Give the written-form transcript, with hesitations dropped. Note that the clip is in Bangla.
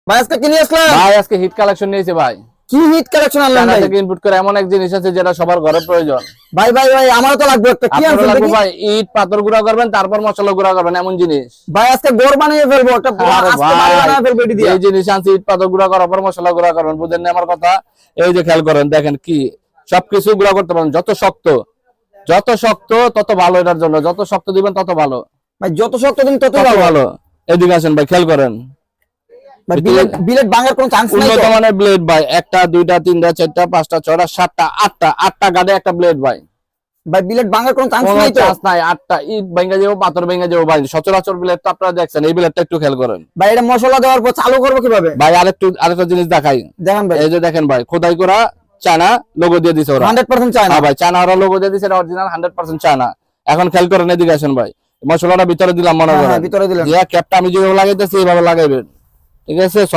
ভাই আজকে কি নিয়ে আসলাম? ভাই আজকে হিট কালেকশন নিয়েছে ভাই। কি হিট কালেকশন আনলেন চায়না ভাই? থেকে ইনপুট করে এমন এক জিনিস আছে যেটা সবার ঘরে প্রয়োজন। ভাই ভাই ভাই আমারও তো লাগবে একটা। কি আপনারও আনছেন লাগবে দেখি? ভাই, ইট পাথর গুঁড়া করবেন তারপর মশলা গুঁড়া করবেন এমন জিনিস। ভাই আজকে গোর বানিয়ে ফেলবো একটা পুরো আরে আজকে বানিয়ে ফেলবো এটি দিয়ে। এই জিনিস আনছি, ইট পাথর গুঁড়া করার পর মশলা গুঁড়া করবেন, বুঝেন না আমার কথা? এই যে খেয়াল করেন, দেখেন কি সবকিছু গুঁড়া করতে পারেন। যত শক্ত তত ভালো, এটার জন্য যত শক্ত দিবেন তত ভালো। ভাই যত শক্ত দিন তত তত ভালো। ভালো। এদিকে আসেন ভাই, খেয়াল করেন। ভাই বিলেট ভাঙার কোনো চান্স নাই উন্নত তো? মানের ব্লেড ভাই, একটা দুইটা তিনটা চারটা পাঁচটা ছয়টা সাতটা আটটা গাড়ে একটা ব্লেড ভাই। ভাই বিলেট ভাঙার কোনো চান্স কোনো নাই তো? চান্স নাই। আটটা ইট ভেঙে যাবো, পাথর ভেঙে যাবো ভাই। সচরাচর ব্লেড তো আপনারা দেখছেন, এই ব্লেডটা একটু খেয়াল করেন ভাই এটা মশলা দেওয়ার পর চালু করবো কিভাবে? ভাই। আরেকটা জিনিস দেখাই, দেখেন ভাই এই যে দেখেন ভাই, খোদাই করা চায়না লোগো দিয়ে দিছে ওরা। 100% চায় না হ্যাঁ ভাই, চায়না ওরা লোগো দিয়ে দিছে, এটা অরিজিনাল 100% চায়না। এখন খেয়াল করেন, এদিকে আসেন ভাই। মশলাটা ভিতরে দিলাম, মনে হ্যাঁ, করেন হ্যাঁ, ভিতরে দিলেন। ক্যাপটা আমি যেভাবে লাগাইতেছি এইভাবে লাগাইবেন, ঠিক আছে?